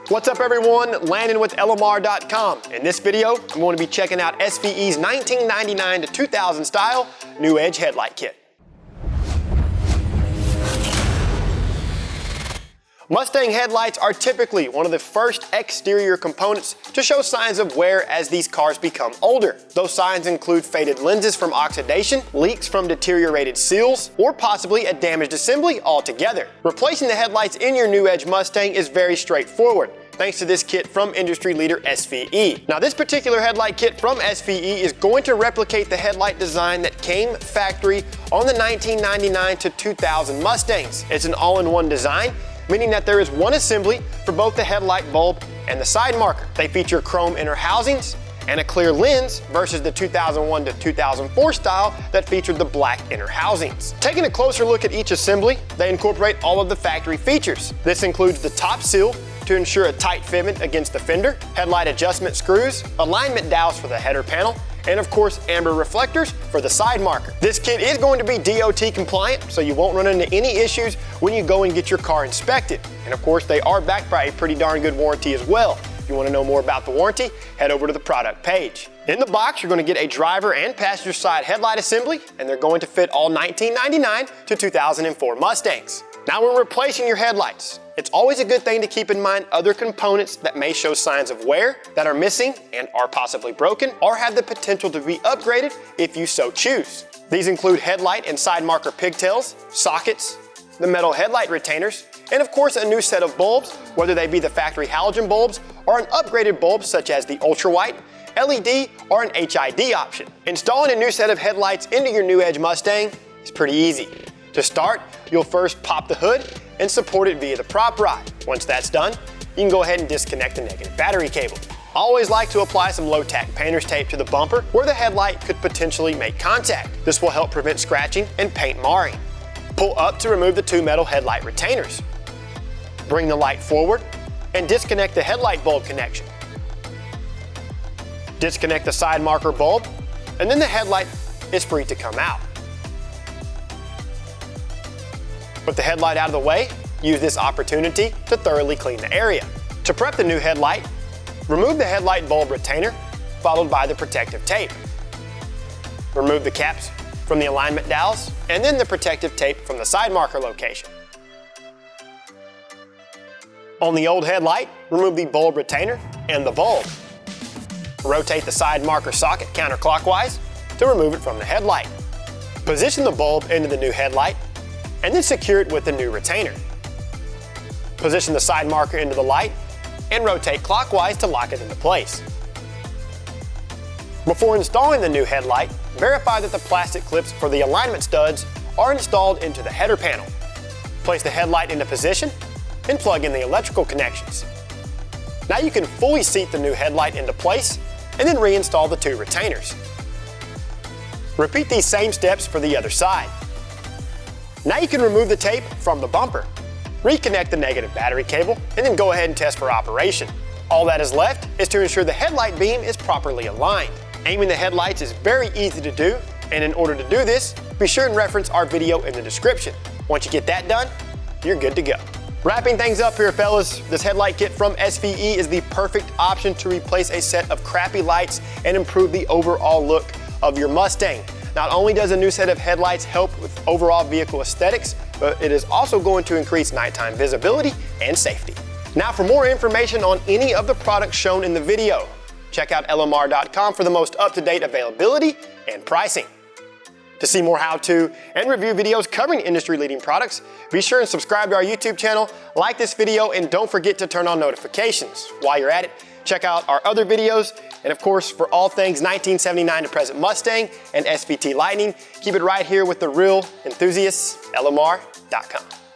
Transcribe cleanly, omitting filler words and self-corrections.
What's up everyone, Landon with LMR.com. In this video, I'm going to be checking out SVE's 1999 to 2000 style new Edge headlight kit. Mustang headlights are typically one of the first exterior components to show signs of wear as these cars become older. Those signs include faded lenses from oxidation, leaks from deteriorated seals, or possibly a damaged assembly altogether. Replacing the headlights in your new Edge Mustang is very straightforward, thanks to this kit from industry leader SVE. Now this particular headlight kit from SVE is going to replicate the headlight design that came factory on the 1999 to 2000 Mustangs. It's an all-in-one design, meaning that there is one assembly for both the headlight bulb and the side marker. They feature chrome inner housings and a clear lens versus the 2001 to 2004 style that featured the black inner housings. Taking a closer look at each assembly, they incorporate all of the factory features. This includes the top seal to ensure a tight fitment against the fender, headlight adjustment screws, alignment dowels for the header panel, and of course amber reflectors for the side marker. This kit is going to be DOT compliant, so you won't run into any issues when you go and get your car inspected. And of course they are backed by a pretty darn good warranty as well. If you want to know more about the warranty, head over to the product page. In the box, you're going to get a driver and passenger side headlight assembly, and they're going to fit all 1999 to 2004 Mustangs. Now when replacing your headlights, it's always a good thing to keep in mind other components that may show signs of wear, that are missing and are possibly broken, or have the potential to be upgraded if you so choose. These include headlight and side marker pigtails, sockets, the metal headlight retainers, and of course a new set of bulbs, whether they be the factory halogen bulbs or an upgraded bulb such as the ultra white, LED, or an HID option. Installing a new set of headlights into your new Edge Mustang is pretty easy. To start, you'll first pop the hood and support it via the prop rod. Once that's done, you can go ahead and disconnect the negative battery cable. I always like to apply some low-tack painter's tape to the bumper where the headlight could potentially make contact. This will help prevent scratching and paint marring. Pull up to remove the two metal headlight retainers. Bring the light forward and disconnect the headlight bulb connection. Disconnect the side marker bulb, and then the headlight is free to come out. With the headlight out of the way, use this opportunity to thoroughly clean the area. To prep the new headlight, remove the headlight bulb retainer, followed by the protective tape. Remove the caps from the alignment dowels, and then the protective tape from the side marker location. On the old headlight, remove the bulb retainer and the bulb. Rotate the side marker socket counterclockwise to remove it from the headlight. Position the bulb into the new headlight and then secure it with the new retainer. Position the side marker into the light and rotate clockwise to lock it into place. Before installing the new headlight, verify that the plastic clips for the alignment studs are installed into the header panel. Place the headlight into position and plug in the electrical connections. Now you can fully seat the new headlight into place and then reinstall the two retainers. Repeat these same steps for the other side. Now you can remove the tape from the bumper, reconnect the negative battery cable, and then go ahead and test for operation. All that is left is to ensure the headlight beam is properly aligned. Aiming the headlights is very easy to do, and in order to do this, be sure and reference our video in the description. Once you get that done, you're good to go. Wrapping things up here, fellas, this headlight kit from SVE is the perfect option to replace a set of crappy lights and improve the overall look of your Mustang. Not only does a new set of headlights help with overall vehicle aesthetics, but it is also going to increase nighttime visibility and safety. Now for more information on any of the products shown in the video, check out LMR.com for the most up-to-date availability and pricing. To see more how-to and review videos covering industry-leading products, be sure and subscribe to our YouTube channel, like this video, and don't forget to turn on notifications. While you're at it, check out our other videos, and of course, for all things 1979 to present Mustang and SVT Lightning, keep it right here with the real enthusiasts, LMR.com.